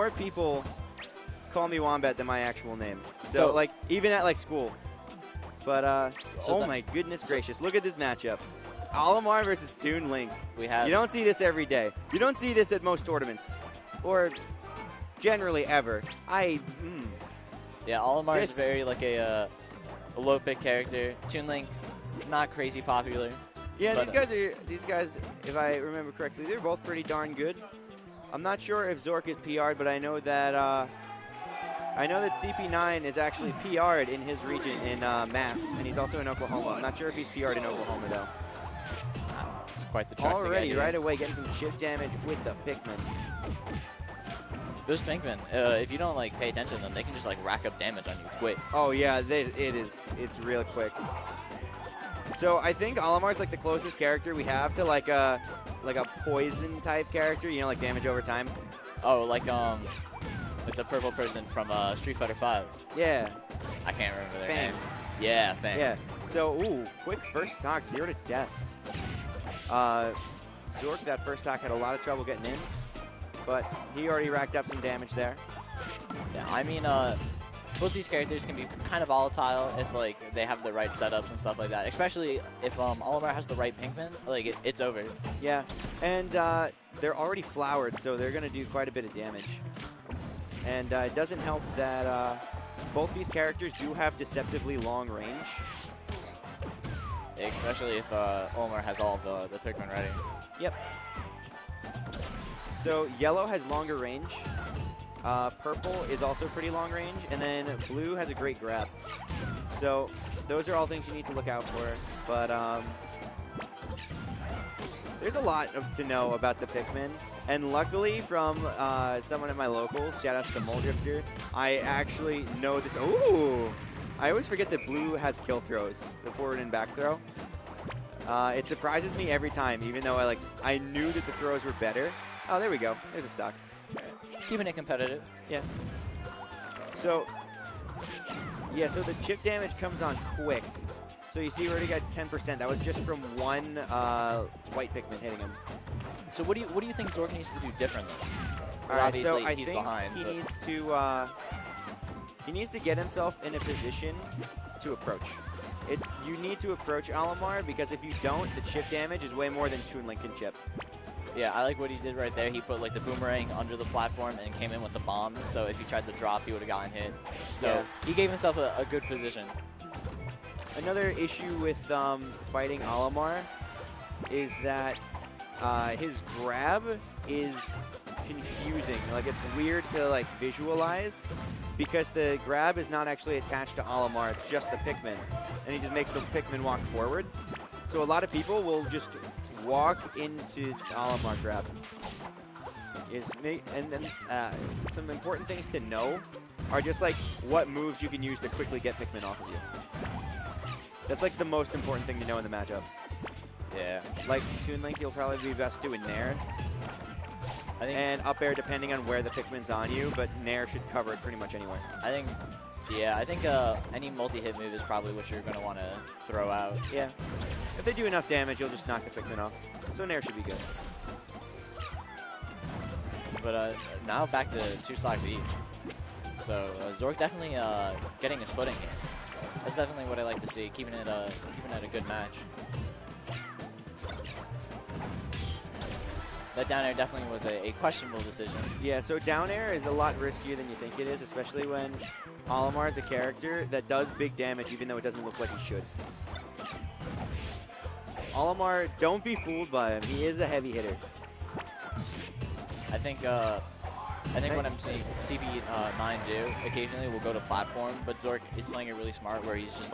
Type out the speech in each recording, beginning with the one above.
more people call me Wombat than my actual name. So like, even at like school. But, oh my goodness gracious. Look at this matchup. Olimar versus Toon Link. You don't see this every day. You don't see this at most tournaments. Or generally ever. Yeah, Olimar is very like a low pick character. Toon Link, not crazy popular. Yeah, these guys, if I remember correctly, they're both pretty darn good. I'm not sure if Zork is PR'd, but I know that CP9 is actually PR'd in his region in Mass, and he's also in Oklahoma. I'm not sure if he's PR'd in Oklahoma though. It's quite the track already right away getting some chip damage with the Pikmin. Those Pikmin, if you don't like pay attention to them, they can just like rack up damage on you quick. Oh yeah, it's real quick. So I think Olimar's like the closest character we have to like a poison type character, you know, like damage over time. Oh, like the purple person from Street Fighter 5. Yeah. I can't remember their name. Yeah, Fang. Yeah. So, quick first stock, 0 to death. Zork, that first stock, had a lot of trouble getting in, but he already racked up some damage there. Yeah, I mean, both these characters can be kind of volatile if like they have the right setups and stuff like that. Especially if Olimar has the right Pikmin, like it's over. Yeah, and they're already flowered, so they're gonna do quite a bit of damage. And it doesn't help that both these characters do have deceptively long range. Especially if Olimar has all the Pikmin ready. Yep. So yellow has longer range. Purple is also pretty long range. And then blue has a great grab. So those are all things you need to look out for. But there's a lot to know about the Pikmin. And luckily from someone at my locals, shoutouts to Moldrifter, I actually know this. Ooh! I always forget that blue has kill throws, the forward and back throw. It surprises me every time, even though I knew that the throws were better. Oh, there we go. There's a stock. Keeping it competitive. Yeah. So, yeah, so the chip damage comes on quick. So you see we already got 10%. That was just from one white Pikmin hitting him. So what do you think Zork needs to do differently? All right, obviously so I he's think behind. He needs to get himself in a position to approach. You need to approach Olimar, because if you don't, the chip damage is way more than Toon Link can chip. Yeah, I like what he did right there. He put like the boomerang under the platform and came in with the bomb. So if he tried to drop, he would have gotten hit. So yeah, he gave himself a good position. Another issue with fighting Olimar is that his grab is confusing. Like, it's weird to visualize, because the grab is not actually attached to Olimar. It's just the Pikmin, and he just makes the Pikmin walk forward. So a lot of people will just walk into Olimar grab. And then some important things to know are just what moves you can use to quickly get Pikmin off of you. That's the most important thing to know in the matchup. Yeah. Like Toon Link, you'll probably be best doing Nair. And up air depending on where the Pikmin's on you, but Nair should cover it pretty much anywhere. I think any multi-hit move is probably what you're going to want to throw out. Yeah. If they do enough damage, you'll just knock the Pikmin off. So Nair should be good. But now back to 2 stocks each. So Zork definitely getting his footing here. That's definitely what I like to see, keeping it a good match. That down air definitely was a questionable decision. Yeah, so down air is a lot riskier than you think it is, especially when Olimar is a character that does big damage even though it doesn't look like he should. Olimar, don't be fooled by him. He is a heavy hitter. I think what I'm seeing CP9 do occasionally will go to platform, but Zork is playing it really smart where he's just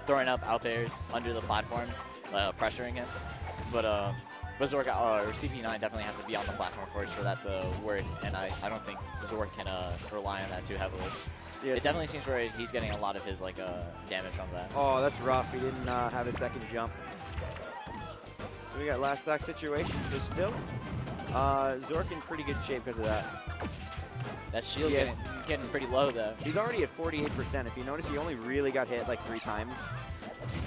throwing up out airs under the platforms, pressuring him. But Zork or CP9 definitely has to be on the platform first for that to work, and I don't think Zork can rely on that too heavily. Yeah, it definitely seems where he's getting a lot of his damage from that. Oh, that's rough. He didn't have a second jump. So we got last stock situation. So still, Zork in pretty good shape because of that. That shield getting pretty low though. He's already at 48%. If you notice, he only really got hit 3 times.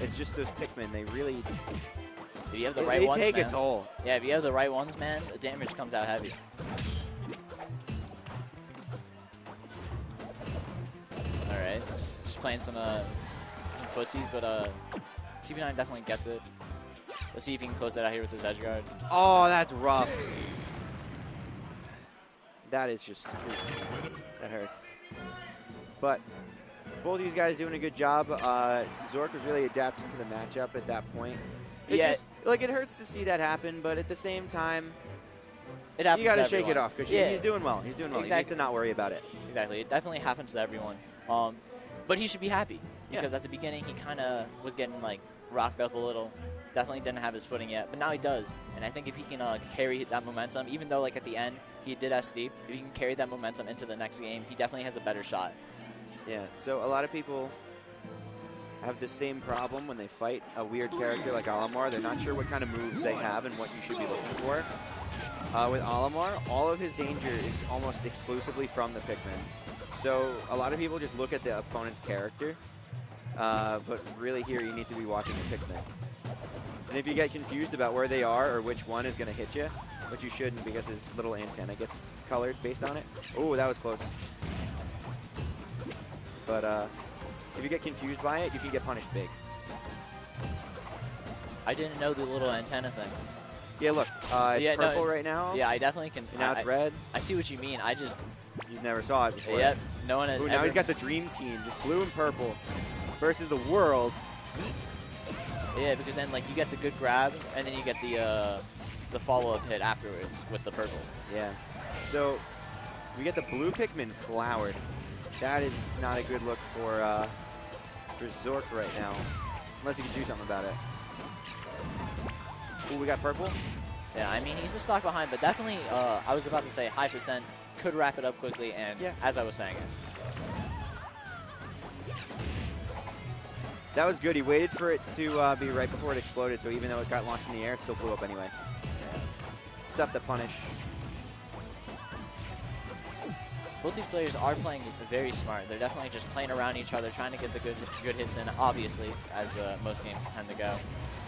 It's just those Pikmin. They really. If you have the right ones, they take a toll. Yeah, if you have the right ones, man, the damage comes out heavy. just playing some footsies, but CP9 definitely gets it. Let's see if he can close that out here with his edge guard. Oh, that's rough. That is just, that hurts. But both of these guys doing a good job. Zork was really adapting to the matchup at that point. It just, like, it hurts to see that happen, but at the same time, you got to shake it off because he's doing well. He's doing well. Exactly. He needs to not worry about it. Exactly. It definitely happens to everyone. But he should be happy because at the beginning he kind of was getting like rocked up a little. Definitely didn't have his footing yet, but now he does. And I think if he can carry that momentum, even though like at the end he did steep, if he can carry that momentum into the next game, he definitely has a better shot. Yeah. So a lot of people have the same problem when they fight a weird character like Olimar. They're not sure what kind of moves they have and what you should be looking for. With Olimar, all of his danger is almost exclusively from the Pikmin. So a lot of people just look at the opponent's character, but really here you need to be watching the Pikmin. And if you get confused about where they are or which one is going to hit you, which you shouldn't because his little antenna gets colored based on it. Oh, that was close. But if you get confused by it, you can get punished big. I didn't know the little antenna thing. Yeah, look, it's purple right now. Yeah, I definitely can. And now it's red. I see what you mean. I just... You never saw it before. Yep, no one has now he's got the dream team, just blue and purple versus the world. Yeah, because then like you get the good grab, and then you get the follow-up hit afterwards with the purple. Yeah. So we get the blue Pikmin flowered. That is not a good look for Zork right now, unless he can do something about it. Ooh, we got purple. Yeah, I mean he's a stock behind, but definitely I was about to say high percent could wrap it up quickly, and as I was saying it. That was good. He waited for it to be right before it exploded, so even though it got launched in the air, it still blew up anyway. Stuff to punish. Both these players are playing very smart. They're definitely just playing around each other, trying to get the good hits in, obviously, as most games tend to go.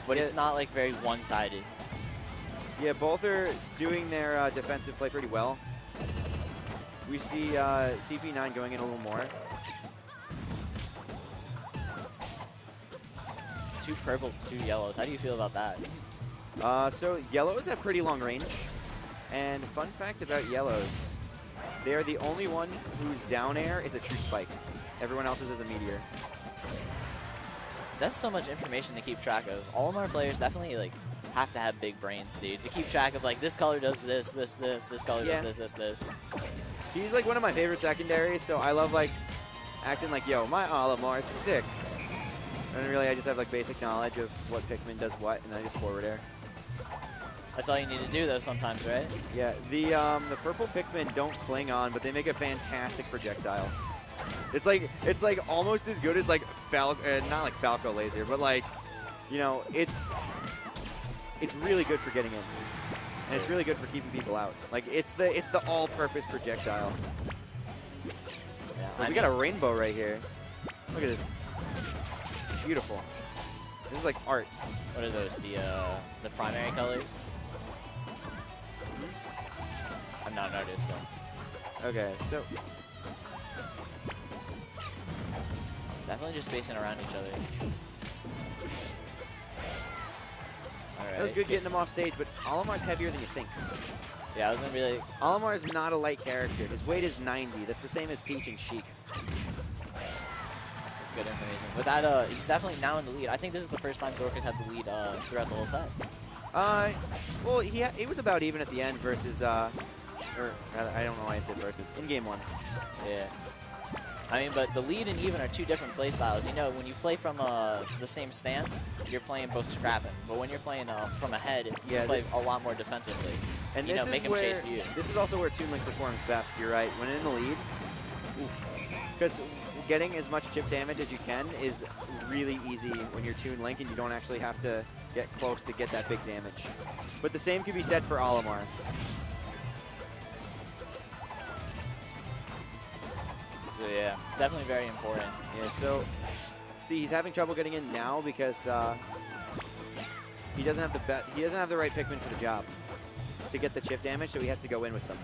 But it's not like very one-sided. Yeah, both are doing their defensive play pretty well. We see CP9 going in a little more. Two purples, two yellows. How do you feel about that? So yellows have pretty long range. And fun fact about yellows, they are the only one whose down air is a true spike. Everyone else's is a meteor. That's so much information to keep track of. Olimar players definitely like have to have big brains, dude, to keep track of like this color does this color does this. He's like one of my favorite secondaries, so I love like acting like, yo, my Olimar is sick. And really I just have like basic knowledge of what Pikmin does what, and I just forward air. That's all you need to do though sometimes, right? Yeah, the purple Pikmin don't cling on, but they make a fantastic projectile. It's like almost as good as like not like Falco laser, but like, you know, it's really good for getting in, and it's really good for keeping people out. Like it's the all-purpose projectile. Yeah, we got a rainbow right here. Look at this, beautiful. This is like art. What are those? The primary colors? I'm not an artist, so. Okay, so. Definitely just spacing around each other. All right. That was good getting him off stage, but Olimar's heavier than you think. Yeah, I was gonna really. Olimar is not a light character. His weight is 90. That's the same as Peach and Sheik. That's good information. But that, he's definitely now in the lead. I think this is the first time Zork has had the lead throughout the whole set. Well, he was about even at the end versus, or rather, I don't know why I said versus, in game one. Yeah. I mean, but the lead and even are two different play styles. You know, when you play from the same stance, you're playing both scrapping. But when you're playing from ahead, you play a lot more defensively. And you know, make him chase you. This is also where Toon Link performs best. You're right. When in the lead, because getting as much chip damage as you can is really easy when you're Toon Link and you don't actually have to get close to get that big damage. But the same can be said for Olimar. So yeah, definitely very important. Yeah, so see, he's having trouble getting in now because he doesn't have the right Pikmin for the job to get the chip damage, so he has to go in with them.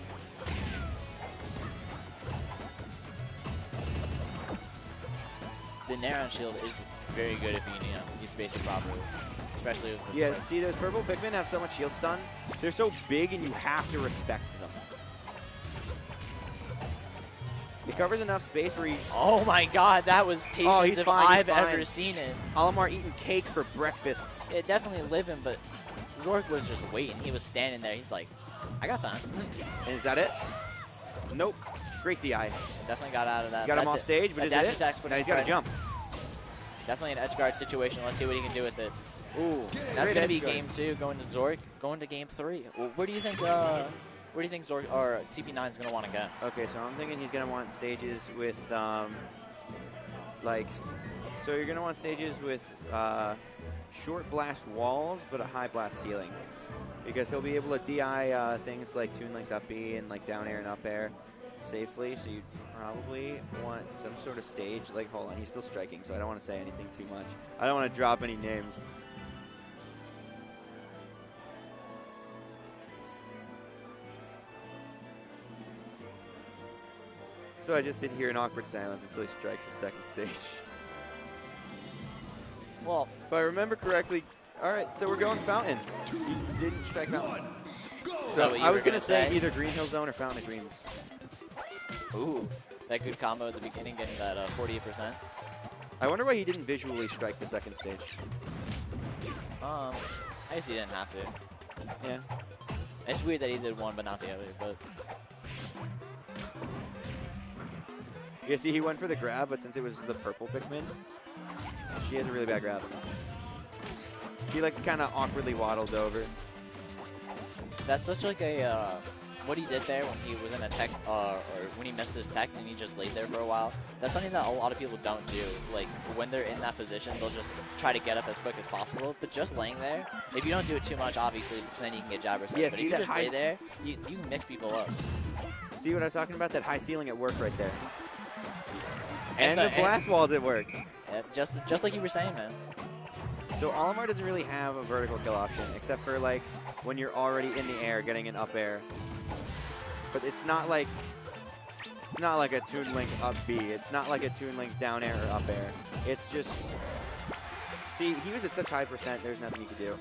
the Nair on shield is very good if you space it properly, especially with the Yeah, see, those purple Pikmin have so much shield stun. They're so big, and you have to respect them. It covers enough space where he... Oh my god, that was patience if I've ever seen it. Olimar eating cake for breakfast. It definitely living, but Zork was just waiting. He was standing there. He's like, I got time. And is that it? Nope. Great DI. Definitely got out of that. Got him off stage, but is it? No, he's got to jump. Definitely an edge guard situation. Let's see what he can do with it. Ooh, that's going to be game 2 going to Zork. Going to game 3. Well, where do you think Zork or CP9 is going to want to go? Okay, so I'm thinking he's going to want stages with so you're going to want stages with short blast walls, but a high blast ceiling, because he'll be able to DI things like Toon Link's up B and like down air and up air safely. So you probably want some sort of stage. Like, hold on, he's still striking, so I don't want to say anything too much. I don't want to drop any names. So I just sit here in awkward silence until he strikes his second stage. Well, if I remember correctly, all right, so we're going Fountain. He didn't strike Fountain. So I was going to say either Green Hill Zone or Fountain of Greens. Ooh, that good combo at the beginning, getting that 48%. I wonder why he didn't visually strike the second stage. I guess he didn't have to. Yeah. It's weird that he did one but not the other, but... Yeah, see, he went for the grab, but since it was the purple Pikmin, she has a really bad grab. He, like, kind of awkwardly waddled over. That's such, like, a... what he did there when he was in a tech, or when he missed his tech and he just laid there for a while, that's something that a lot of people don't do. Like, when they're in that position, they'll just try to get up as quick as possible. But just laying there, if you don't do it too much, obviously, because then you can get jabber set. Yeah, but if you just lay there, you can mix people up. See what I was talking about? That high ceiling at work right there. And the blast walls at work. Yeah, just like you were saying, man. So Olimar doesn't really have a vertical kill option, except for like when you're already in the air getting an up air. But it's not like a Toon Link up B. It's not like a Toon Link down air or up air. It's just, see, he was at such high percent. There's nothing you could do.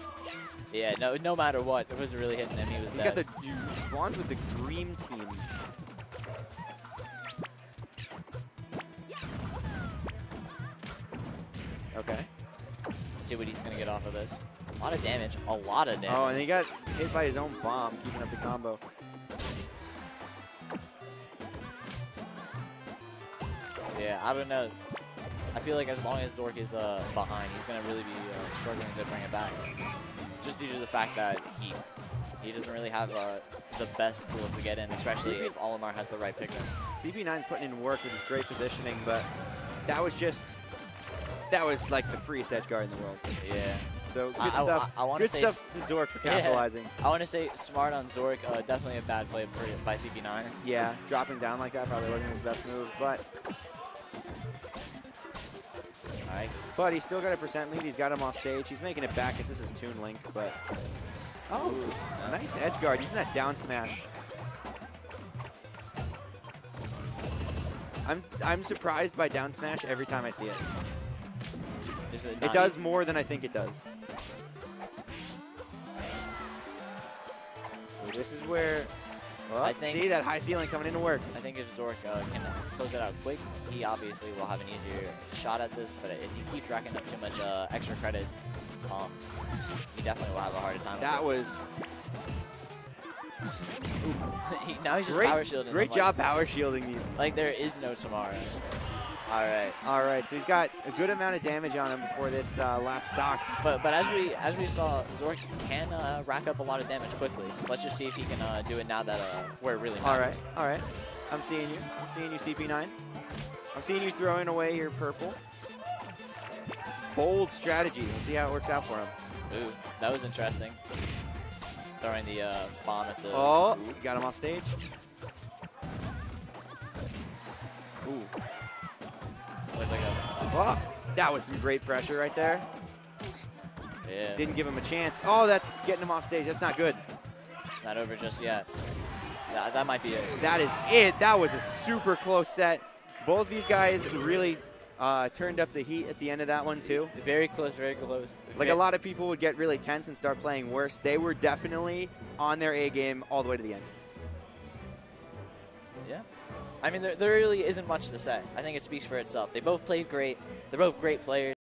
Yeah, no matter what, it was really hitting him. He was dead. Got he spawns with the Dream Team. Okay. See what he's going to get off of this. A lot of damage. A lot of damage. Oh, and he got hit by his own bomb, keeping up the combo. Yeah, I don't know. I feel like as long as Zork is behind, he's going to really be struggling to bring it back. Just due to the fact that he doesn't really have the best tools to get in, especially if Olimar has the right Pikmin. CP9's putting in work with his great positioning, but that was like the freest edge guard in the world. Yeah. So good stuff. Good stuff to Zork for capitalizing. Yeah, I want to say smart on Zork. Definitely a bad play by CP9. Yeah, dropping down like that probably wasn't his best move, but. All right. But he's still got a percent lead. He's got him off stage. He's making it back because this is Toon Link, but. Oh, ooh, nice edge guard using that down smash. I'm surprised by down smash every time I see it. It does more than I think it does. So this is where, well, see that high ceiling coming into work. I think if Zork can close it out quick, he obviously will have an easier shot at this. But if he keeps racking up too much extra credit, he definitely will have a harder time. That was. Now he's just power shielding. Great job power shielding these. Like there is no tomorrow. All right. So he's got a good amount of damage on him before this last stock. But as we saw, Zork can rack up a lot of damage quickly. Let's just see if he can do it now that where it really matters. All right. I'm seeing you. CP9. I'm seeing you throwing away your purple. Bold strategy. Let's see how it works out for him. Ooh, that was interesting. Throwing the bomb at the. Oh, got him off stage. Ooh. Oh, that was some great pressure right there. Yeah. Didn't give him a chance. Oh, that's getting him off stage. That's not good. It's not over just yet. That might be it. That is it. That was a super close set. Both these guys really turned up the heat at the end of that one, too. Very close, very close. Like, a lot of people would get really tense and start playing worse. They were definitely on their A game all the way to the end. Yeah. I mean, there really isn't much to say. I think it speaks for itself. They both played great. They're both great players.